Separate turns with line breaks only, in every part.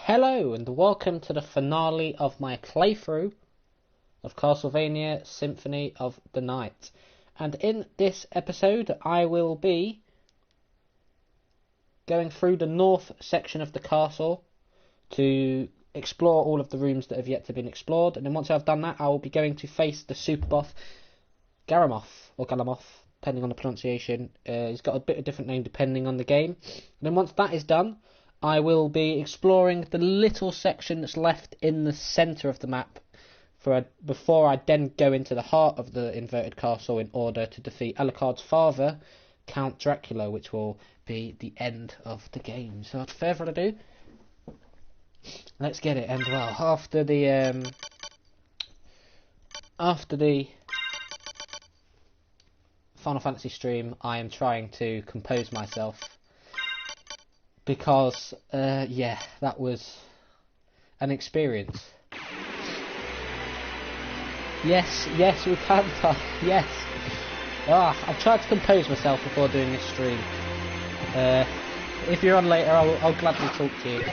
Hello and welcome to the finale of my playthrough of Castlevania Symphony of the Night. And in this episode I will be going through the north section of the castle to explore all of the rooms that have yet to be explored, and then once I've done that I will be going to face the superboss Garamoth, or Garamoth, depending on the pronunciation. He's got a bit of different name depending on the game. And then once that is done, I will be exploring the little section that's left in the centre of the map before I then go into the heart of the inverted castle in order to defeat Alucard's father, Count Dracula, which will be the end of the game. So without further ado, let's get it. And well, after the Final Fantasy stream, I am trying to compose myself because, yeah, that was an experience. Yes, we can talk. Yes. I've tried to compose myself before doing this stream. If you're on later, I'll gladly talk to you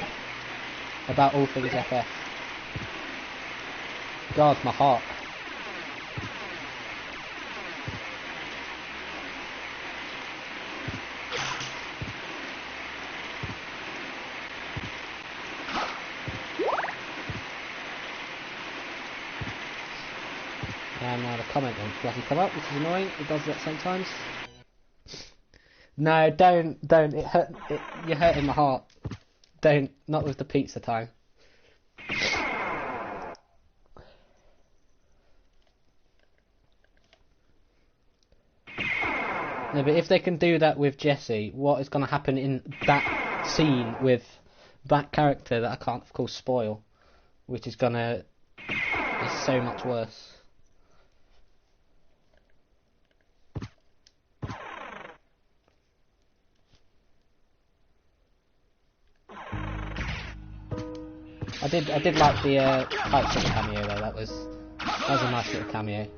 about all things FF. God, my heart. And now the comment won't bloody come up, which is annoying. It does that sometimes. No, don't. You're hurting my heart. Don't. Not with the pizza time. No, but if they can do that with Jesse, what is going to happen in that scene with that character that I can't, of course, spoil, which is going to be so much worse. I did like the Kite Singer cameo though. That was a nice little cameo.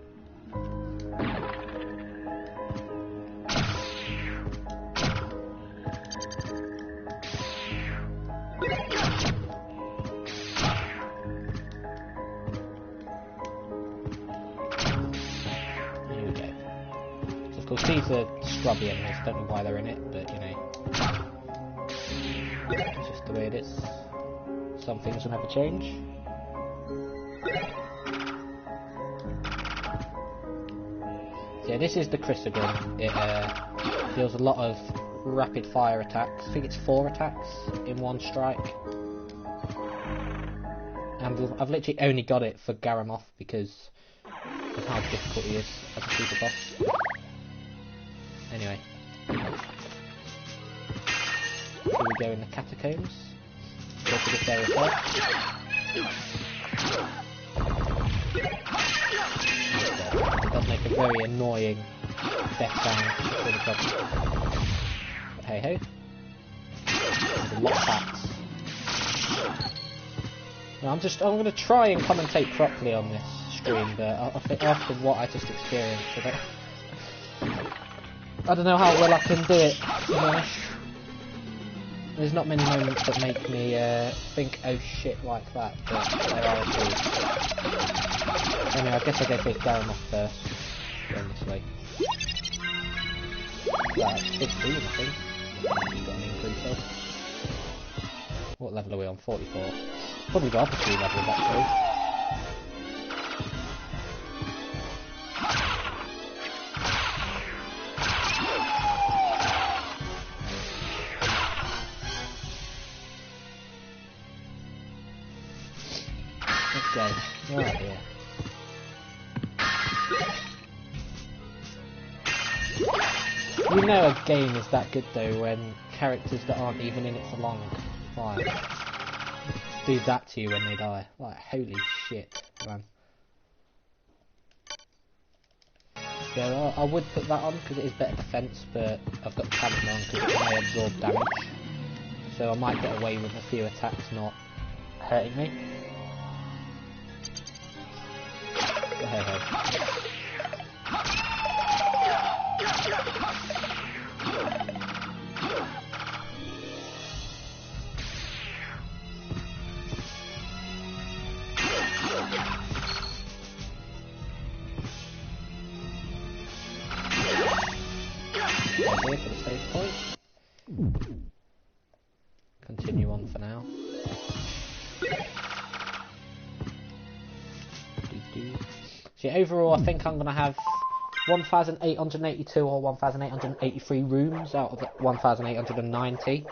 Here we go. So of course these are scrubby enemies. Don't know why they're in it, but you know, it's just the way it is. Some things will never change. Yeah, this is the Chrysagon. It deals a lot of rapid fire attacks. I think it's 4 attacks in one strike. And I've literally only got it for Garamoth because of how difficult he is as a super boss. Anyway. Here we go in the catacombs. Go to this area first. It does make a very annoying death sound. But hey ho. There's a lot of bats. Now I'm going to try and commentate properly on this stream, but I think after what I just experienced, I don't know how well I can do it, to be honest. There's not many moments that make me think, oh shit, like that, but there are a few. Anyway, I guess I'll go take Garamoth first. Going this way. Well, 15, I think. He's got an increase of. What level are we on? 44. Probably got up a few levels, actually. Let's go. Right here. You know a game is that good though when characters that aren't even in it for long, like, do that to you when they die. Like, holy shit, man. Yeah, I would put that on because it is better defense, but I've got the talisman on because it may absorb damage. So I might get away with a few attacks not hurting me. Hey, hey. here for the save point. Continue on for now. So yeah, overall I think I'm going to have 1,882 or 1,883 rooms out of the 1,890.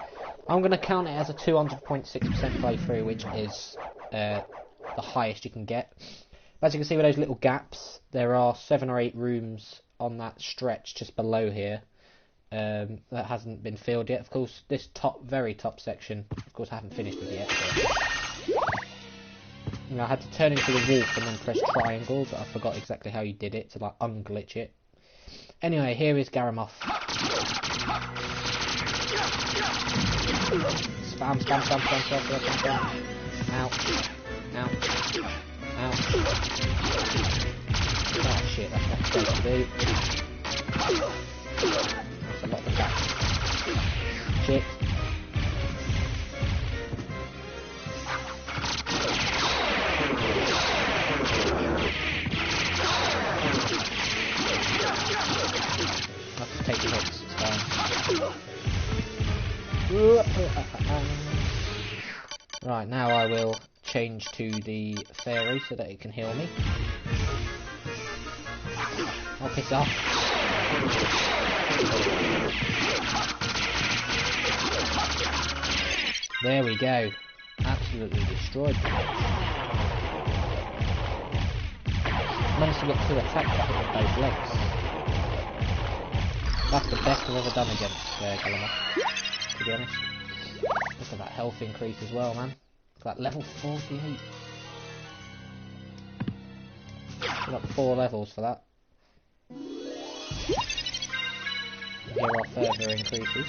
I'm going to count it as a 200.6% playthrough, which is the highest you can get. As you can see with those little gaps, there are 7 or 8 rooms on that stretch just below here that hasn't been filled yet. Of course, this very top section, of course I haven't finished with yet. You know, I had to turn into the wolf and then press triangle, but I forgot exactly how you did it to like unglitch it. Anyway, here is Garamoth. Spam, spam, spam, spam, spam, spam, spam. Ow. Ow. Ow. Oh shit, that's not supposed to do. That's a lot of attacks. Shit. Take hits, it's fine. Right, now I will change to the fairy so that it can heal me. Oh, piss off. There we go. Absolutely destroyed the managed to get 2 attacks out of both legs. That's the best I've ever done against Garamoth, to be honest. Look at that health increase as well, man. Look at that level 48. We got 4 levels for that. Here are further increases.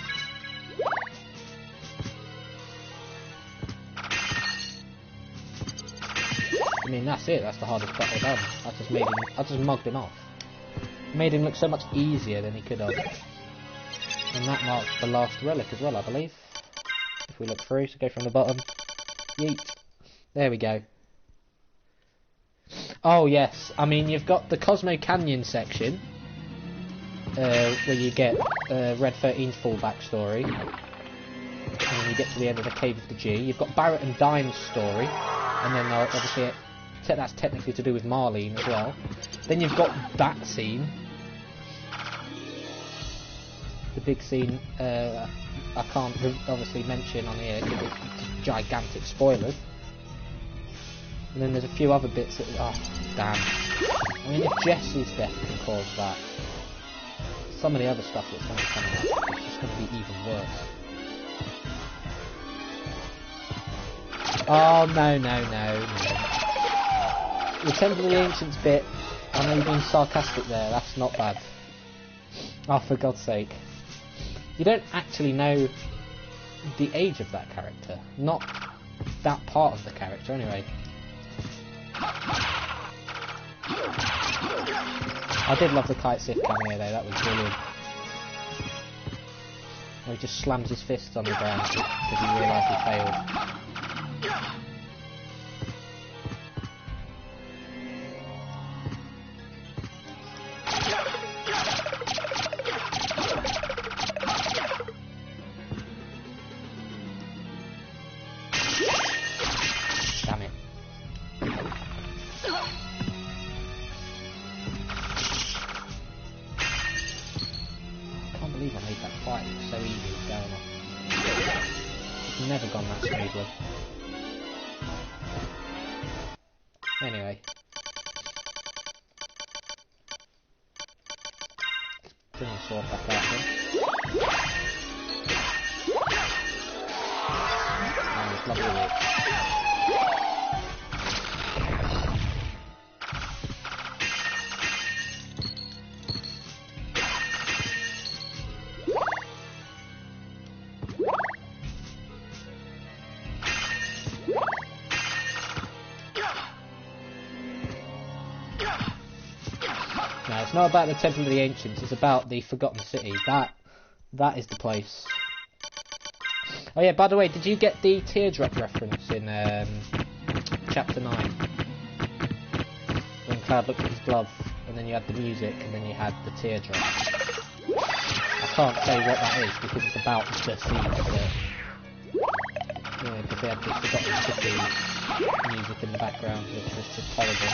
I mean, that's it. That's the hardest battle done. I just mugged him off. Made him look so much easier than he could have. And that marks the last relic as well, I believe. If we look through, so go from the bottom. Yeet. There we go. Oh yes, I mean you've got the Cosmo Canyon section, where you get Red 13's full backstory. And then you get to the end of the Cave of the G. You've got Barrett and Dime's story. And then obviously that's technically to do with Marlene as well. Then you've got that scene. The big scene I can't obviously mention on here because it's gigantic spoilers. And then there's a few other bits that... oh, damn. I mean, if Jesse's death can cause that, some of the other stuff that's going to come up is just going to be even worse. Oh, no. The Temple of the Ancients bit, I know you're being sarcastic there, that's not bad. Oh, for God's sake. You don't actually know the age of that character. Not that part of the character, anyway. I did love the Kite Sith cameo though, that was brilliant. He just slams his fists on the ground because he realised he failed. Never gone that smoothly. Anyway. Bring the sword back out then. Oh, lovely work. No, it's not about the Temple of the Ancients, it's about the Forgotten City. That is the place. Oh yeah, by the way, did you get the teardrop reference in Chapter 9? When Cloud looked at his glove, and then you had the music, and then you had the teardrop. I can't say what that is because it's about the seeds that... Yeah, because they had this Forgotten City music in the background, which was just horrible.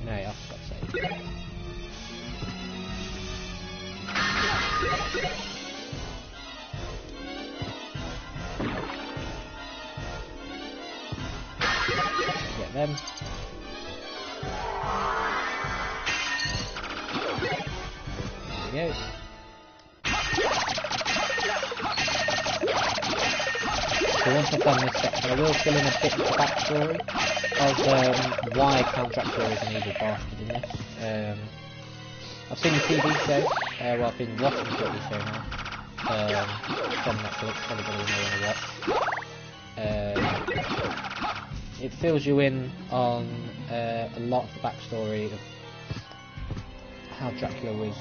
No, I forgot to say. Get them. There we go. So once I've done this section, I will fill in a bit of the backstory of why Count Dracula is an evil bastard in this. I've seen the TV show, well I've been watching the TV show now, from Netflix, everybody will know when I watch. It fills you in on a lot of the backstory of how Dracula was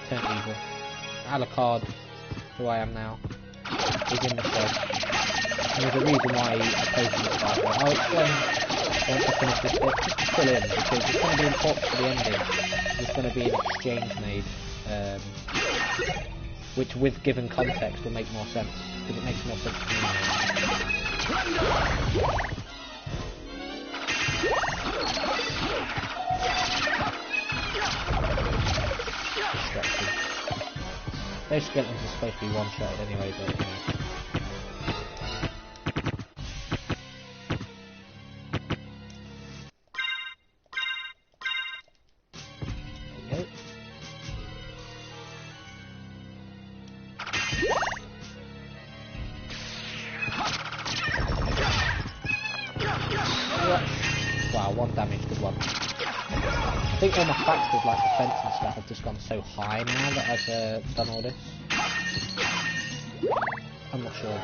turned evil. Alucard, who I am now, is in the show. And there's a reason why he opposed this guy. I'll explain once I finish this bit, just to fill in, because it's going to be important for the ending. There's going to be an exchange made, which with given context will make more sense, because it makes more sense to me now. Distracted. Those skeletons are supposed to be one-shotted anyway, but you know. Wow, 1 damage, good one. I think all my factors like defense and stuff have just gone so high now that I've done all this. I'm not sure though.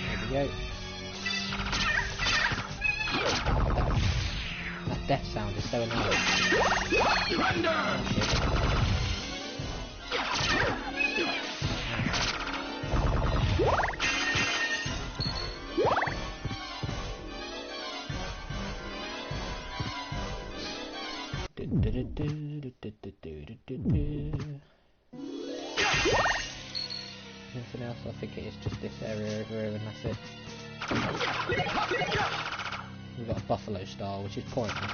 There we go. That death sound is so annoying. Anything else? I think it is just this area over here and that's it. We've got a buffalo star, which is pointless.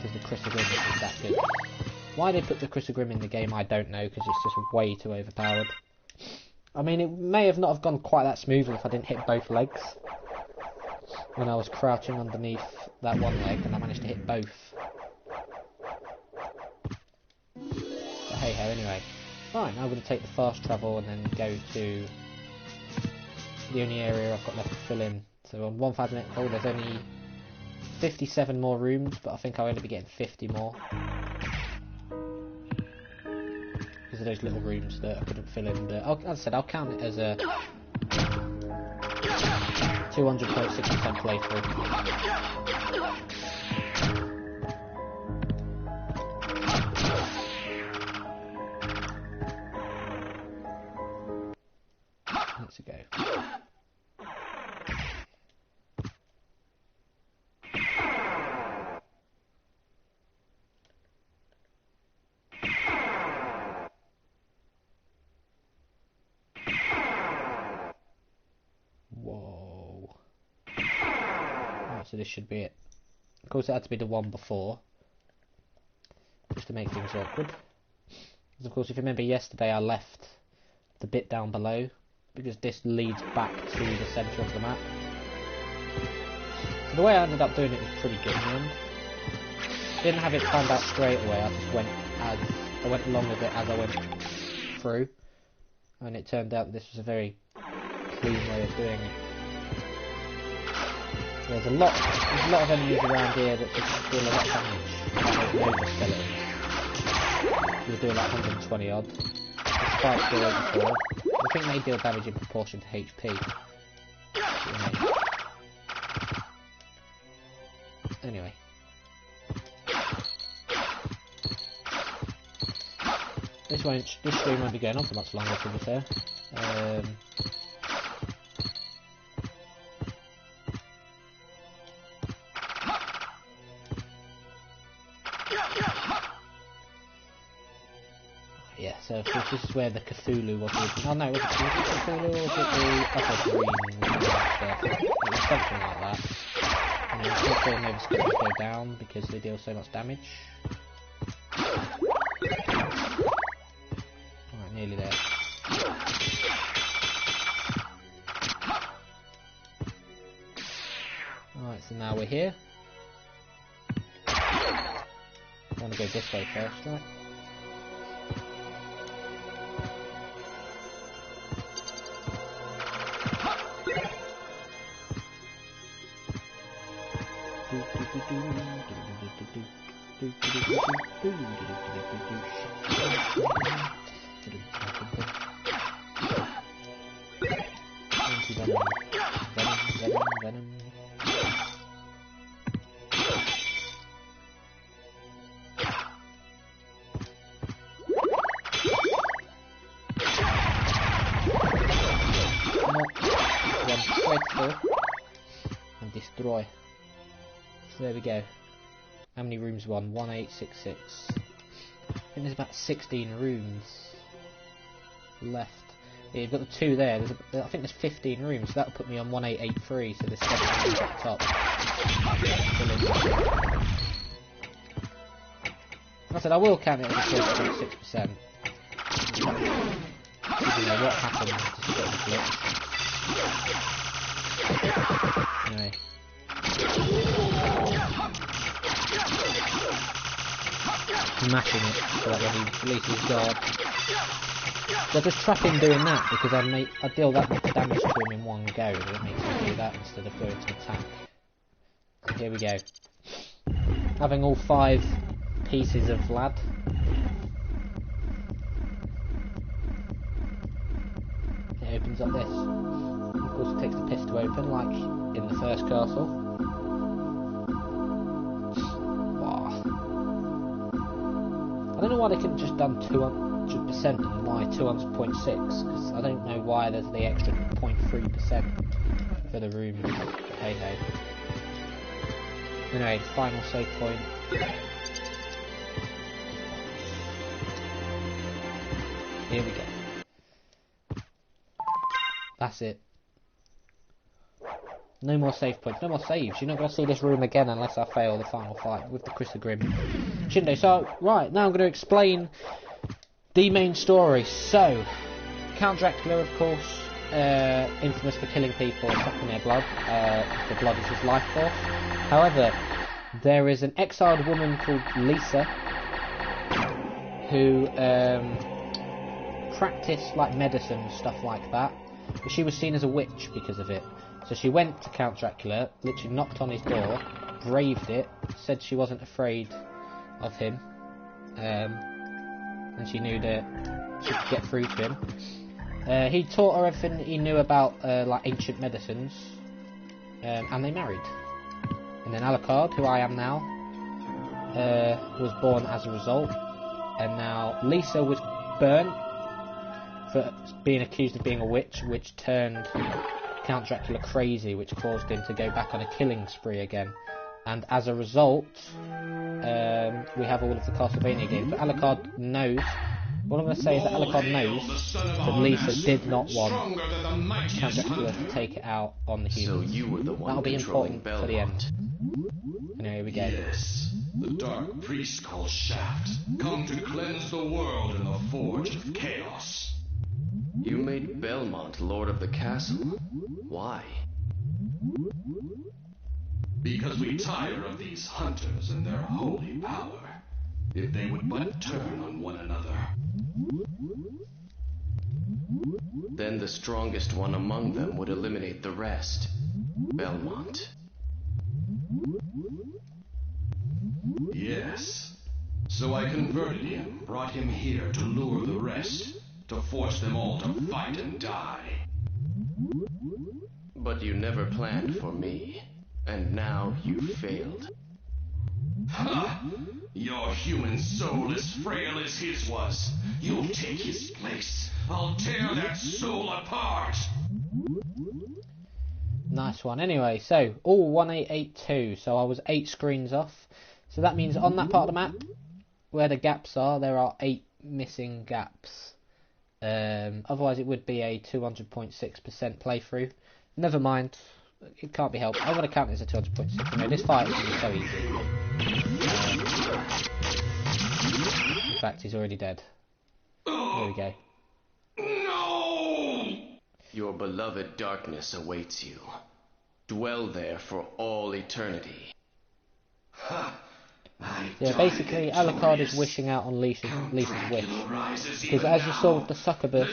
Because the Chrysogrim isn't that good. Why they put the Chrysogrim in the game, I don't know, because it's just way too overpowered. I mean, it may have not have gone quite that smoothly if I didn't hit both legs. When I was crouching underneath that one leg, and I managed to hit both. But hey ho, anyway. Right, now I'm going to take the fast travel and then go to the only area I've got left to fill in. So on 1000, oh, there's only 57 more rooms, but I think I'll only be getting 50 more. Because of those little rooms that I couldn't fill in. But as I said, I'll count it as a 200.6% playthrough. Let's go. Whoa. Right, so this should be it. Of course it had to be the one before, just to make things awkward. Because of course if you remember yesterday I left the bit down below, because this leads back to the centre of the map. So the way I ended up doing it was pretty good in the end. Didn't have it planned out straight away, I just went along with it as I went through. And it turned out this was a very clean way of doing it. There's a lot of enemies around here that just deal a lot of damage. Like those skeletons. You'll do like 120 odd. Despite still over 4. I think they deal damage in proportion to HP. Anyway. This stream won't be going on for much longer, to be fair. Yeah, so of course this is where the Cthulhu was. Oh no, was it Cthulhu or was it the upper green stuff? It was something like that. And I think they'll never skip go down because they deal so much damage. Alright, nearly there. Alright, so now we're here. I want to go this way first, right? Venom. And destroy. So there we go. How many rooms won? 1866. I think there's about 16 rooms left. Yeah, you've got the 2 there. I think there's 15 rooms, so that'll put me on 1883. So there's 7 rooms at the top. Like I said, I will count it as a 6%. You know what happened? Just a bit of a glitch. Anyway. Smashing it so that when he releases guard. So I just trap him doing that because I deal that much damage to him in one go, but it makes me do that instead of going to attack. So here we go. Having all 5 pieces of lad. It opens up this. Of course it takes the piss to open, like in the first castle. Wow. I don't know why they couldn't just done 200% and why 200.6, because I don't know why there's the extra 0.3% for the room. Hey ho. Anyway, final save point. Here we go. That's it. No more save points, no more saves. You're not going to see this room again unless I fail the final fight with the Chrysogrim Shindo. So, right, now I'm going to explain the main story. So, Count Dracula, of course, infamous for killing people and sucking their blood. The blood is his life force. However, there is an exiled woman called Lisa who practiced like medicine and stuff like that. But she was seen as a witch because of it. So she went to Count Dracula, literally knocked on his door, braved it, said she wasn't afraid of him, and she knew that she could get through to him. He taught her everything he knew about like ancient medicines, and they married. And then Alucard, who I am now, was born as a result, and now Lisa was burnt for being accused of being a witch, which turned Count Dracula crazy, which caused him to go back on a killing spree again. And as a result, we have all of the Castlevania games. But Alucard knows, what I'm going to say is that Alucard knows that Lisa did not want Count Dracula to take it out on the humans.
So you were the one
that'll be important
Belmont.
for the end. And here we go.
Yes, the dark priest called Shaft, come to cleanse the world in the forge of chaos.
You made Belmont Lord of the Castle. Why?
Because we tire of these hunters and their holy power. If they would but turn on one another.
Then the strongest one among them would eliminate the rest. Belmont.
Yes. So I converted him, brought him here to lure the rest, to force them all to fight and die.
But you never planned for me, and now you failed.
Ha! Your human soul as frail as his was. You'll take his place. I'll tear that soul apart.
Nice one. Anyway, so all 1882. So I was 8 screens off. So that means on that part of the map, where the gaps are, there are 8 missing gaps. Otherwise, it would be a 200.6% playthrough. Never mind. It can't be helped. I'm going to count it as a 200.6. You know, this fight is so easy. In fact, he's already dead. There we go.
No!
Your beloved darkness awaits you. Dwell there for all eternity.
Ha!
Yeah, basically, Alucard is wishing out on Lisa's wish. Because as you saw with the succubus,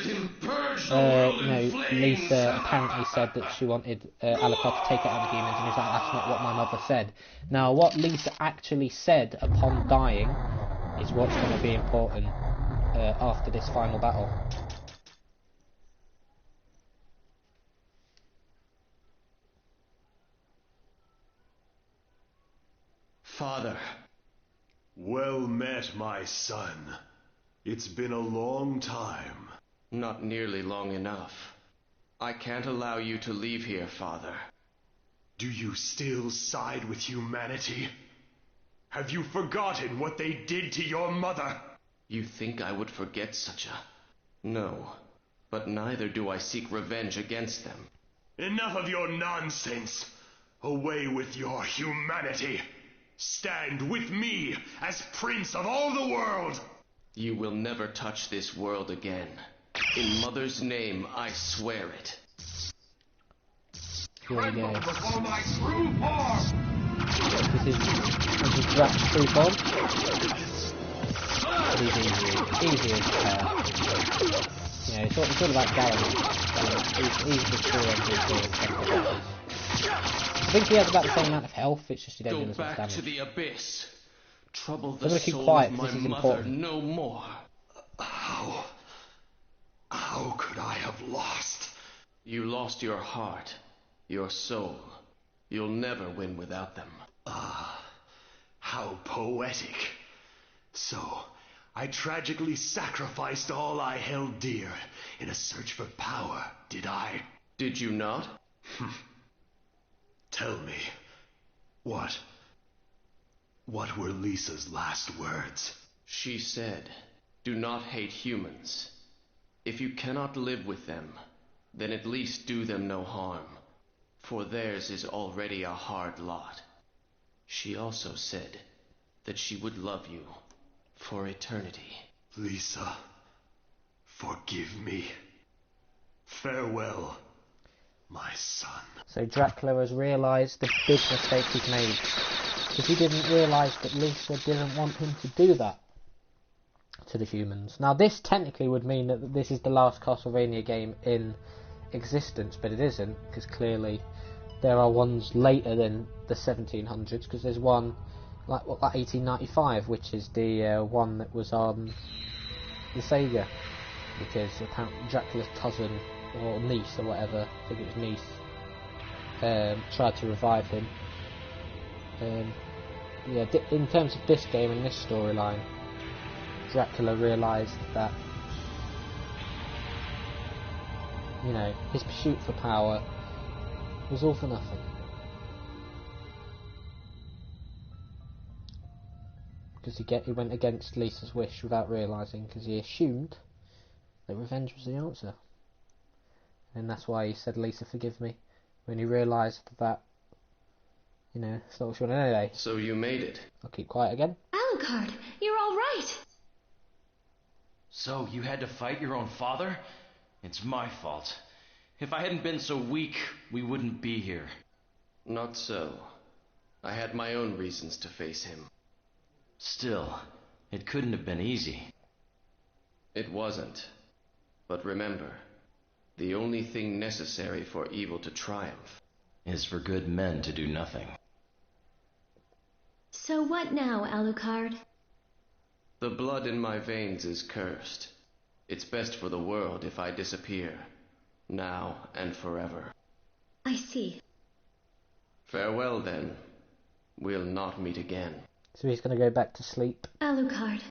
Lisa apparently said that she wanted Alucard to take out other humans, and he's like, that's not what my mother said. Now, what Lisa actually said upon dying is what's going to be important after this final battle.
Father.
Well met, my son. It's been a long time.
Not nearly long enough. I can't allow you to leave here, Father.
Do you still side with humanity? Have you forgotten what they did to your mother?
You think I would forget such a... No, but neither do I seek revenge against them.
Enough of your nonsense! Away with your humanity! Stand with me as Prince of all the world!
You will never touch this world again. In Mother's name, I swear it.
Here we go.
Before my true form!
This is Drax's true form. But he's easy as you know, it's all about Garamoth. He's the true MVP. I think he has about the same amount of health, it's just he don't do as much damage.
Go back to the abyss. Trouble
I'm
the
gonna keep
soul
quiet,
of my
this is
mother
important.
no more.
How could I have lost?
You lost your heart, your soul. You'll never win without them.
How poetic. So, I tragically sacrificed all I held dear in a search for power, did I?
Did you not?
Tell me, what were Lisa's last words?
She said, do not hate humans. If you cannot live with them, then at least do them no harm, for theirs is already a hard lot. She also said that she would love you for eternity.
Lisa, forgive me. Farewell, my son.
So Dracula has realised the big mistake he's made. Because he didn't realise that Lisa didn't want him to do that to the humans. Now this technically would mean that this is the last Castlevania game in existence, but it isn't, because clearly there are ones later than the 1700s, because there's one like 1895, which is the one that was on the Sega, because apparently Dracula's cousin or niece or whatever, I think it was niece, tried to revive him. Yeah, in terms of this game and this storyline, Dracula realised that, you know, his pursuit for power was all for nothing. Because he went against Lisa's wish without realising, because he assumed that revenge was the answer. And that's why he said, Lisa, forgive me, when he realised that, you know, it's not what she wanted anyway.
So you made it.
I'll keep quiet again.
Alucard, you're all right.
So, you had to fight your own father? It's my fault. If I hadn't been so weak, we wouldn't be here.
Not so. I had my own reasons to face him.
Still, it couldn't have been easy.
It wasn't. But remember, the only thing necessary for evil to triumph
Is for good men to do nothing.
So what now, Alucard?
The blood in my veins is cursed. It's best for the world if I disappear, now and forever.
I see.
Farewell, then. We'll not meet again.
So he's going to go back to sleep.
Alucard.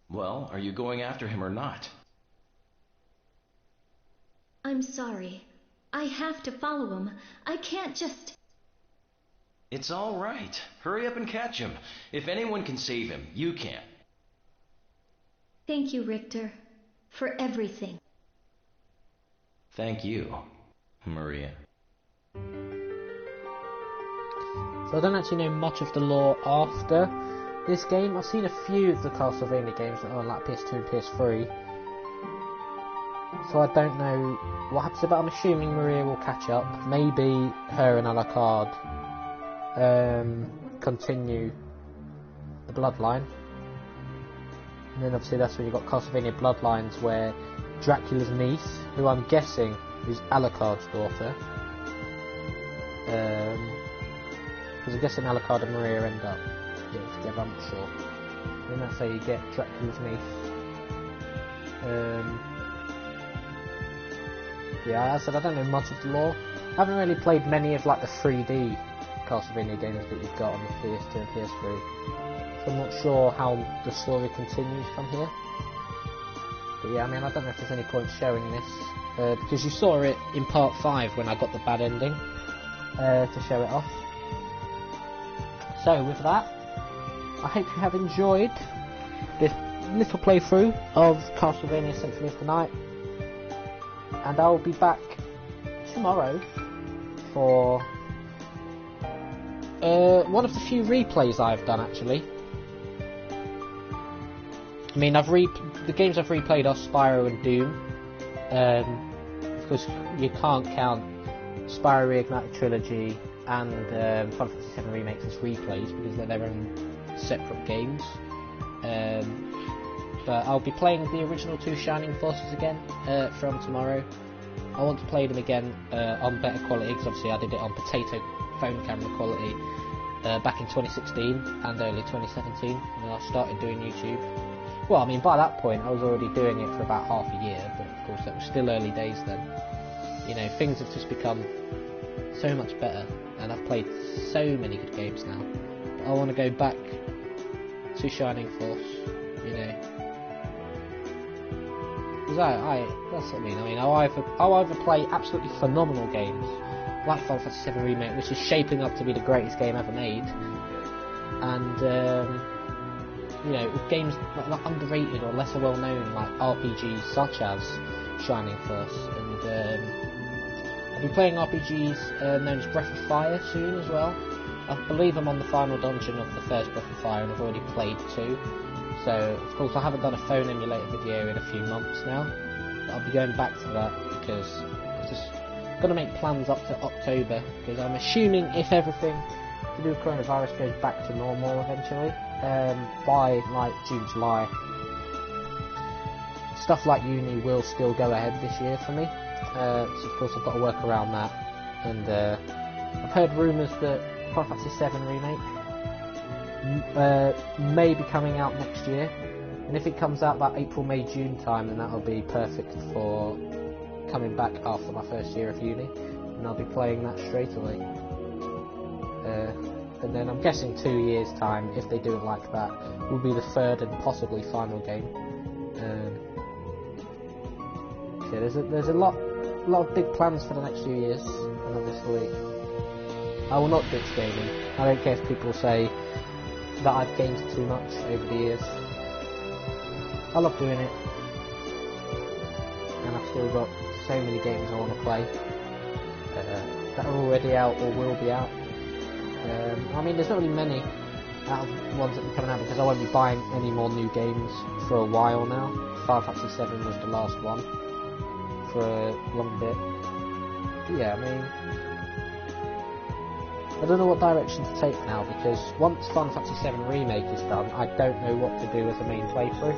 Well, are you going after him or not?
I'm sorry. I have to follow him. I can't just...
It's all right. Hurry up and catch him. If anyone can save him, you can.
Thank you, Richter, for everything.
Thank you, Maria.
So I don't actually know much of the lore after this game. I've seen a few of the Castlevania games that are on like PS2 and PS3. So I don't know what happens, but I'm assuming Maria will catch up. Maybe her and Alucard continue the bloodline. And then obviously that's when you've got Castlevania Bloodlines, where Dracula's niece, who I'm guessing is Alucard's daughter, because I'm guessing Alucard and Maria end up getting together, I'm not sure. And that's how you get Dracula's niece. Yeah, as I said, I don't know much of the lore. I haven't really played many of like the 3D Castlevania games that you've got on the PS2 and PS3. So I'm not sure how the story continues from here. But yeah, I mean, I don't know if there's any point showing this, because you saw it in part 5 when I got the bad ending, to show it off. So with that, I hope you have enjoyed this little playthrough of Castlevania Symphony of the Night, and I'll be back tomorrow for one of the few replays I've done actually. I mean, the games I've replayed are Spyro and Doom. Of course, you can't count Spyro Reignited Trilogy and Final Fantasy VII Remakes as replays because they're their own separate games. But I'll be playing the original 2 Shining Forces again from tomorrow. I want to play them again on better quality, because obviously I did it on potato phone camera quality back in 2016 and early 2017 when I started doing YouTube. Well, I mean, by that point I was already doing it for about half a year, but of course that was still early days then. You know, things have just become so much better, and I've played so many good games now. But I want to go back to Shining Force, you know. Because that's what I mean. I'll either play absolutely phenomenal games, like Final Fantasy VII Remake, which is shaping up to be the greatest game ever made, and you know, with games like underrated or lesser well known, like RPGs such as Shining Force, and I'll be playing RPGs known as Breath of Fire soon as well. I believe I'm on the final dungeon of the first Breath of Fire, and I've already played 2. So, of course, I haven't done a phone emulator video in a few months now, but I'll be going back to that because I've just got to make plans up to October, because I'm assuming if everything to do with coronavirus goes back to normal eventually, by like June, July, stuff like uni will still go ahead this year for me. So of course I've got to work around that, and I've heard rumours that Final Fantasy VII Remake may be coming out next year, and if it comes out about April, May, June time, then that'll be perfect for coming back after my first year of uni, and I'll be playing that straight away. And then I'm guessing 2 years time, if they do it like that, will be the third and possibly final game. Yeah, there's a lot of big plans for the next few years, and obviously I will not ditch gaming. I don't care if people say that I've gamed too much over the years. I love doing it, and I've still got so many games I want to play that are already out or will be out. I mean, there's not really many out of the ones that are coming out, because I won't be buying any more new games for a while now. Final Fantasy VII was the last one for a long bit. But yeah, I mean, I don't know what direction to take now, because once Final Fantasy VII Remake is done, I don't know what to do as a main playthrough.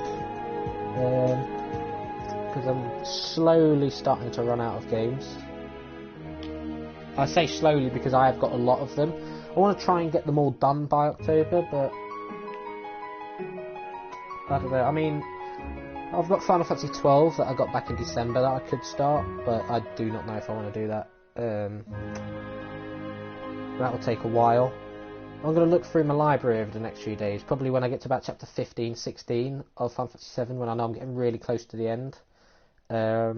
Because I'm slowly starting to run out of games. I say slowly because I have got a lot of them. I want to try and get them all done by October, but I don't know. I mean, I've got Final Fantasy XII that I got back in December that I could start, but I do not know if I want to do that. That will take a while. I'm going to look through my library over the next few days, probably when I get to about chapter 15, 16 of Final Fantasy 7, when I know I'm getting really close to the end. Yeah,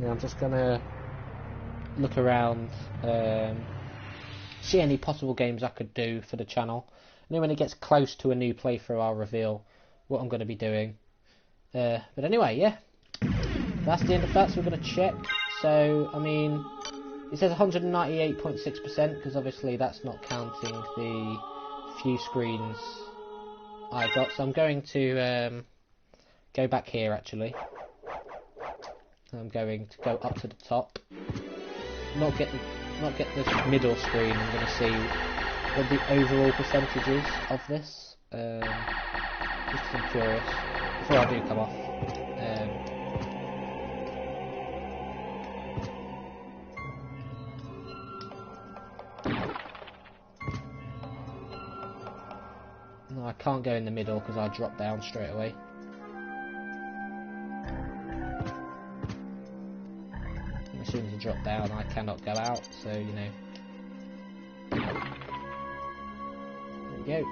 I'm just going to look around, see any possible games I could do for the channel. And then when it gets close to a new playthrough, I'll reveal what I'm going to be doing. But anyway, yeah, that's the end of that, so we're going to check. So, I mean, it says 198.6%, because obviously that's not counting the few screens I got. So I'm going to go back here, actually. I'm going to go up to the top. Not get the middle screen. I'm going to see what the overall percentage is of this. Just 'cause I'm curious. Before I do come off. No, I can't go in the middle because I drop down straight away. And as soon as I drop down, I cannot go out, so you know. There we go.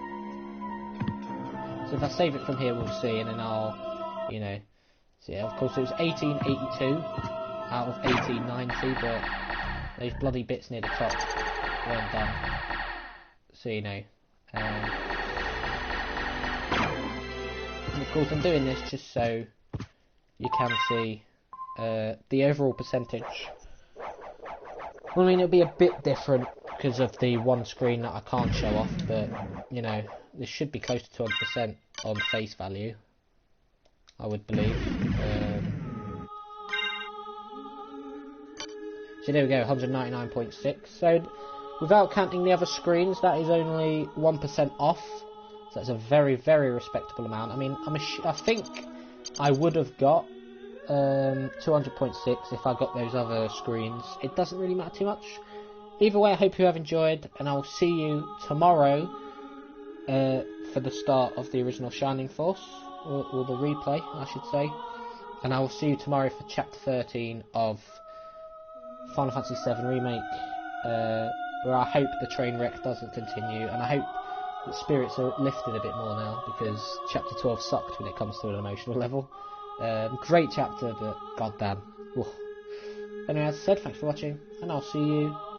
So if I save it from here, we'll see, and then I'll, you know, see. Of course, it was 1882 out of 1890, but those bloody bits near the top weren't done. So you know. And of course I'm doing this just so you can see the overall percentage. Well, I mean, it'll be a bit different because of the one screen that I can't show off, but you know, this should be close to 200% on face value, I would believe. So there we go, 199.6. So without counting the other screens, that is only 1% off. So that's a very, very respectable amount. I mean, I think I would have got 200.6 if I got those other screens. It doesn't really matter too much. Either way, I hope you have enjoyed, and I'll see you tomorrow for the start of the original Shining Force, or the replay, I should say. And I will see you tomorrow for Chapter 13 of Final Fantasy VII Remake, where I hope the train wreck doesn't continue, and I hope that spirits are lifted a bit more now, because Chapter 12 sucked when it comes to an emotional level. Great chapter, but goddamn. Anyway, as I said, thanks for watching, and I'll see you